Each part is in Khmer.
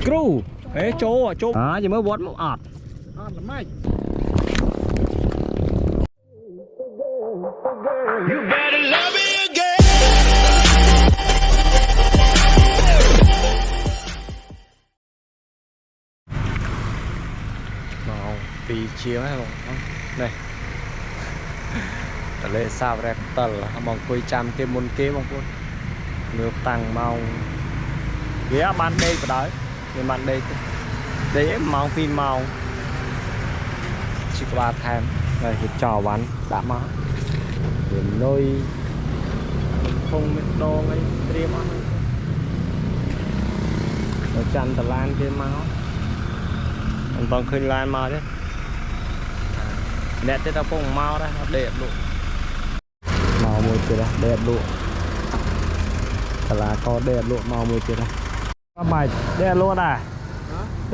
គ្រូហេចូលចាំមើលវត្តមកអត់ល្មិច You better love me again មកពីជាងហ្នឹងនេះតលេសាបរ៉េតតលមកអង្គុយចាំគេមុនគេបងប្អូនមើលតាំងម៉ោងវាបានដេកបដ ாய் វាបានដេកម៉ោង 2 ម៉ោងជីក្បាលថែមហើយគេចោលវ៉ាន់ដាក់មកវានុយធុងមេដងអីត្រៀមអស់ហើយចាំតឡានគេមកមិនបងឃើញឡានមកទេអ្នកទៅពងមកដែរអត់ដេកលក់មកមួយទៀតដេកលក់តឡាក៏ដេកលក់មកមួយទៀតដែរបាយដេកលក់ដែរ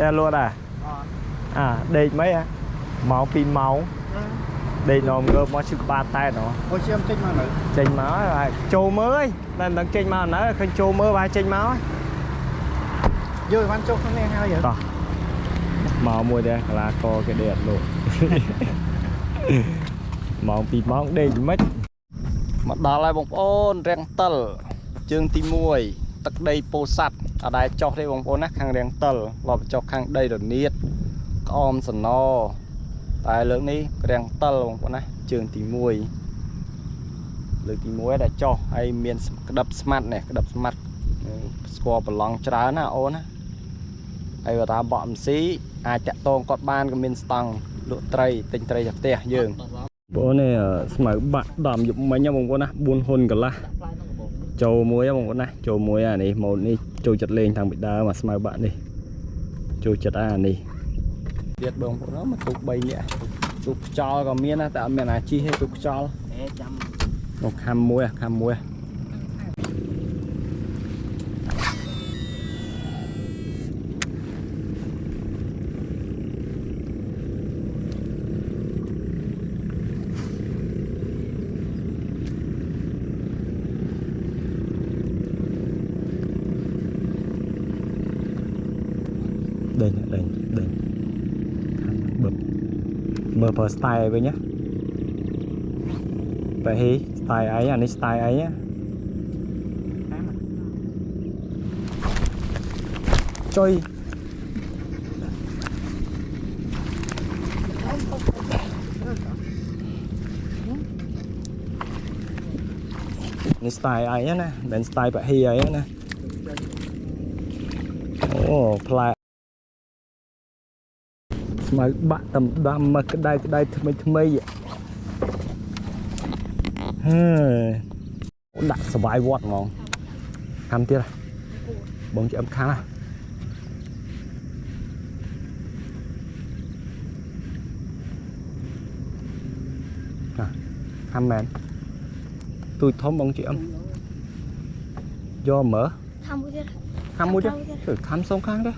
ដេកលក់ដែរដេកmấyម៉ោង 2 ម៉ោងដេកនំងើបមកឈឺក្បាលតែណោះអូឈាមចេញមកនៅចេញមកហើយចូលមើលតែមិនដឹងចេញមកនៅឃើញចូលមើលបាយចេញមកយកបានចូលក្នុងនេះហើយតោះមកមួយដែរកលាកគេដេកអត់លក់ម៉ោង 2 ម៉ោងដេកមិនមកដល់ហើយបងប្អូនរាំងតិលជើងទី 1 ទឹកដីពោធិ៍សាត់អត់ដែរចុះទេបងប្អូនណាខាងរាំងតិលឡប់ចុះខាងដីរនៀតក្អមសណតែលើកនេះរាំងតិលបងប្អូនណាជើងទី 1 លើកទី 1 ដែលចុះហើយមានក្តឹបស្មាត់នេះក្តឹបស្មាត់ស្គាល់ប្រឡងច្រើនណាអូនណាហើយបើថាបក់អំស៊ីអាចតាក់តងគាត់បានក៏មានស្តង់លក់ត្រីទិញត្រីจากផ្ទះយើងបងនេះស្មៅបាក់ដំយប់មិញបងប្អូនណា4ហ៊ុនកន្លះចូលមួយបងប្អូនណាចូលមួយអានេះម៉ូតនេះចូលចិត្តលេងតាំងពីដើមមកស្មៅបាក់នេះចូលចិត្តអានេះទៀតបងប្អូនមកទូក3នាក់ទូកខ្យល់ក៏មានតែអត់មានអាជីទេទូកខ្យល់ចាំមកខាំមួយដេញមើលប្រើ style វិញណាបែហី style អីអានេះ style អីចុយនេះ style អីណាមិន style បែហីអីណាអូផ្លែស្មៅបាក់តំដាំមកក្តៅថ្មីដាក់សបាយវត្តហ្មងខាំទៀតបងchị âmខាំខាំមែនទូចធំបងchị âm do mởខាំមួយទៀតខាំសងខាងទេ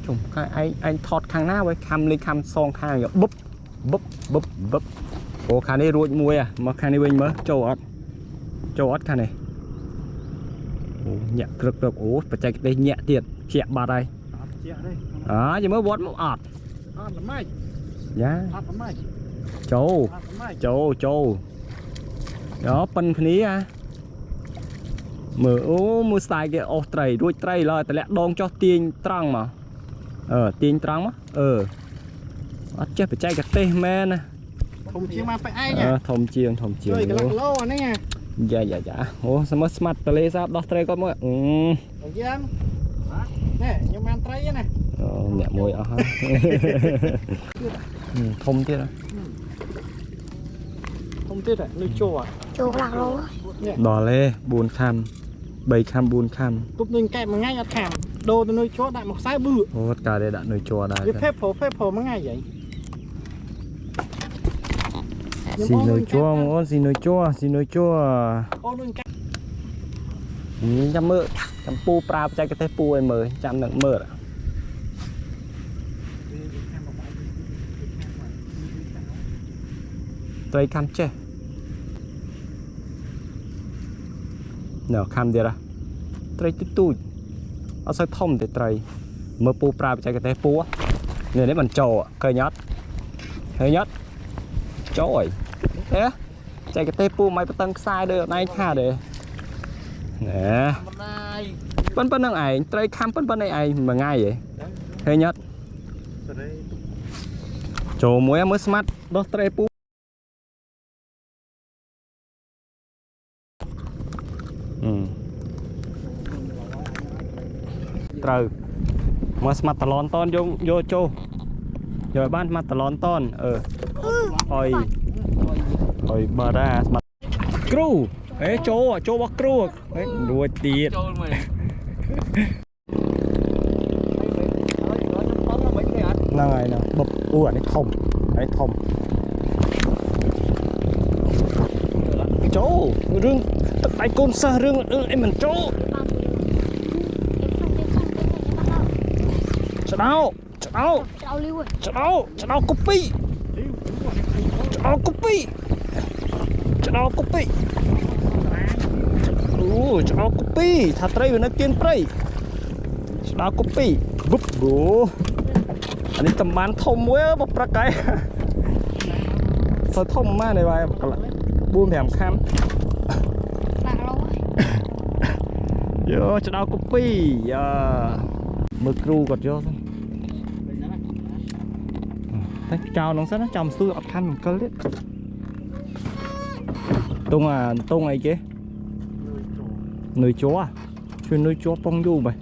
ជុំខាងឯងថតខាងណាវិញខាំលេខខាំសងខាងបឹបអូខាងនេះរួចមួយមកខាងនេះវិញមើលចូលអត់ខាងនេះអូញាក់ក្រឹកអូបច្ចេកទេសញាក់ទៀតជាក់បាត់ហើយអត់ជាក់ទេចាំមើលវត្តមកអត់ល្មិចយ៉ាអត់ល្មិចចូលយោប៉ិនគ្នាមើលអូមើលស្ទាយគេអស់ត្រីរួចត្រីឡើយតម្លាក់ដងចុះទាញត្រង់មកទាញត្រង់មកអត់ចេះបច្ចេកទេសមែនណាធំជាងមកបែឯងធំជាងជួយកន្លះគីឡូអានេះយ៉ាអូស្មើស្មាត់តលេសាបដោះត្រីគាត់មកយ៉ាងនេះខ្ញុំបានត្រីណាអ្នកមួយអស់ហើយធំទៀតនៅចូលកន្លះគីឡូដល់ទេ4ខាំ3ខាំ4ខាំគប់នឹងកែបមួយថ្ងៃអត់ខាំដូរទៅនៅជួដាក់មកខ្សែបឺអូកាលដាក់នៅជួដែរវាភេបព្រោះមួយថ្ងៃហីស៊ីនៅជួអូនស៊ីនៅជួអូននឹងចាំមើលចាំពូប្រើបច្ចេកទេសពូឲ្យមើលចាំនឹងមើលត្រីខាំចេះ nè khăm đi ra trai tít tui ở sao thông thì trai mơ pu pra chạy cái tay pu á nên đấy mình trò khơi nhót trời thế chạy cái tay pu mày bắt tăng sai đây này tha để nè phân năng ảnh trai khăm phân này ảnh mà ngay vậy khơi nhót trò muối mới smart đó trai pu trời mà mặt tà lon ton vô cho rồi ban mặt tà lon ton ôi bờ ra mặt cru ấy cho bác cru ấy đuôi tiệt này nè bập đấy thòng chỗ rương tại con sa rương em mình chỗ Chào copy thật đây nó kiên prey chào copy búp bố anh ấy tầm bán thông quá bọc ra cái sao thông mà này bài buông thèm khám vô chào copy mực ru còn vô thôi chào nó sẽ nó chồng xui ập thanh một cơ đấy tung này chứ nuôi chó à chuyên nuôi chó phong du mày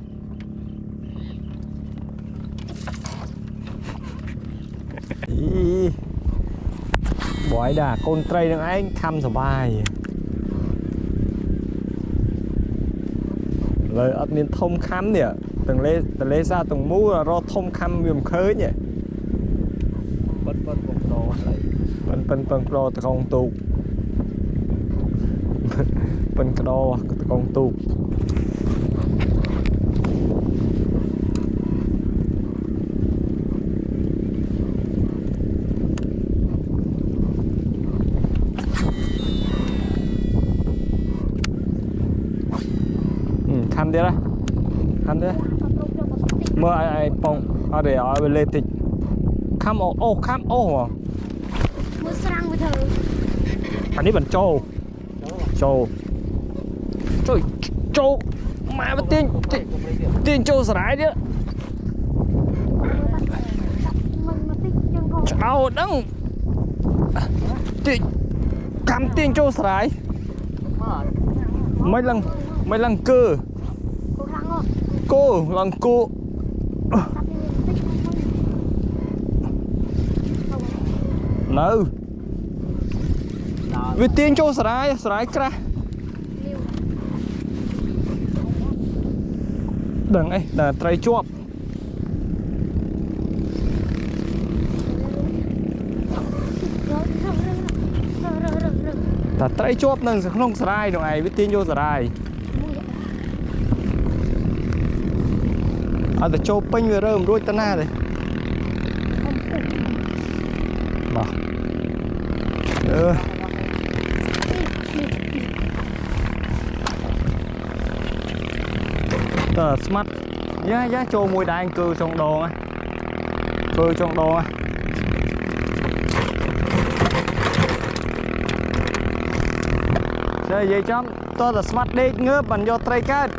bỏi đà con trai đang anh khăm sờ bài lời ở miền thông khăm nè từng lê ra từng mũ là do thông khăm miền khơi nhỉ bên pro từ con tu bên pro từ con tu khăn đi ra mơ ai phong ở để ở bên lê tịch khăm ô mưa sang với thử anh ấy bẩn trâu mẹ mà tiên trâu sải chứ chào đăng cam tiên trâu sải mấy lần cơ cô lần cô nâu vì tiên cho sải ra đừng ấy là trai chuột ta trai chuột nâng sẽ không sải đâu ai với tiên cho sải à để cho pin về rơm đuôi ta na đây mà smart giá cho mùi đai cưa trong đồ á chơi gì chấm tôi là smart đi ngớp bằng do trai cát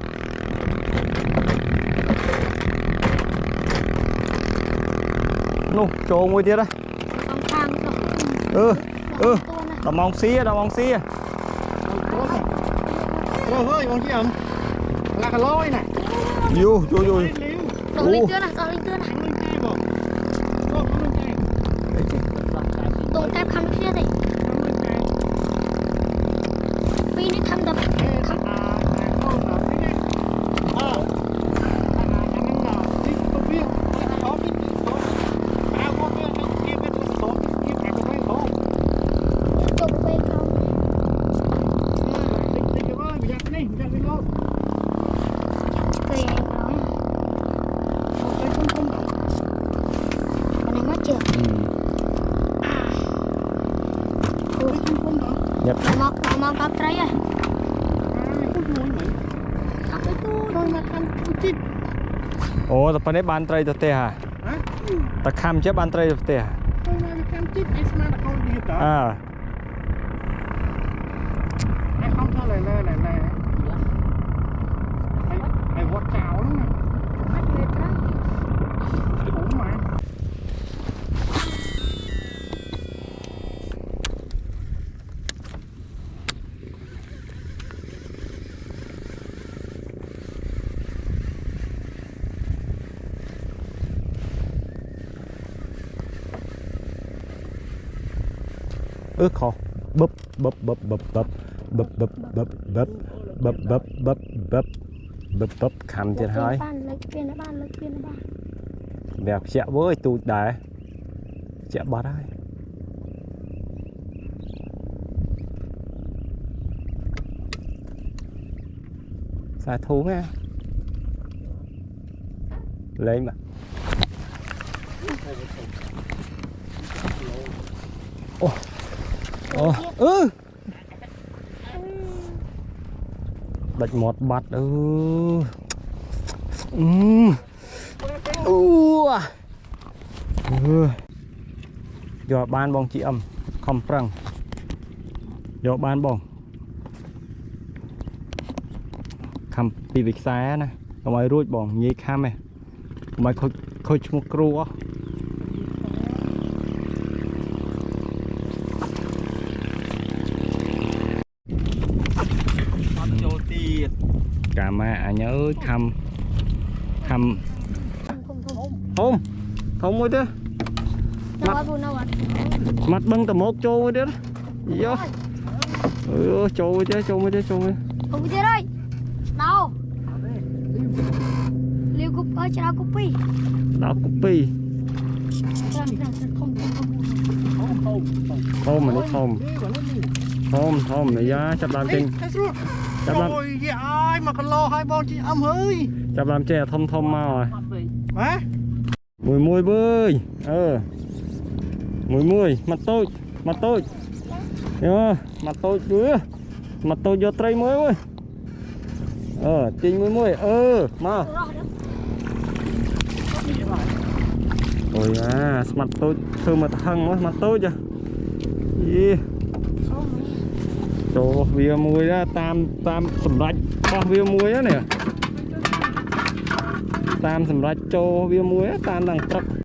nô cho mùi tiệt đây đầm mong xí rồi ơi con chị ẩm là cái lôi này vô còn linh tưa này tụng tép khăn kia này vì nó thăm tập nhập mong cặp trái chít អូតែប៉ុណ្ណេះបានត្រីទៅផ្ទះហ่ะ hả តែខំចេះបានត្រីទៅផ្ទះ con này cam chít ai mà là con đi អើ ai không cho lại ai vót chảo lắm nè អត់មានត្រី đúng mà ខុសបឹបខំទៀតហើយ បានលើកពៀនបានលើកពៀនបាន វាខ្ជាក់វើយទូចដែរខ្ជាក់បាត់ហើយខ្សែធូងណាលេងបាទអូដាច់មាត់បាត់អូយកបានបងជីអឹមខំប្រឹងយកបានបងខំពីវិខ្សែណាកុំឲ្យរួចបងងាយខំឯងកុំឲ្យខូចឈ្មោះគ្រូអស់អត់ចូលទៀតកាម៉ាអញអើយខំធំមួយទេ នៅអត់នៅអត់ មាត់បឹងតមកចូលមួយទៀតយោចូលមួយទៀត អូទៀតហើយដោលាវគប់អើច្រៅគប់ពី ដល់គូពី ចាំធំ ធំអានេះធំនេះយ៉ាចាប់ដើមចេញ cái xuống Chắp lắm. rồi vậy ai mà còn lo hai bon chị âm hơi ចាប់ដើមចេះធំមកហើយ hả មួយវើយមួយមកតូចយោមកតូចវាមកតូចយកត្រីមួយទាញមួយមក រស់ អូយស្មាត់តូចធ្វើមកហឹងមកតូចយីចូលវាមួយតាមសម្រាប់បោះវាមួយនេះតាមសម្រាប់ចូលវាមួយតាមដល់ព្រឹក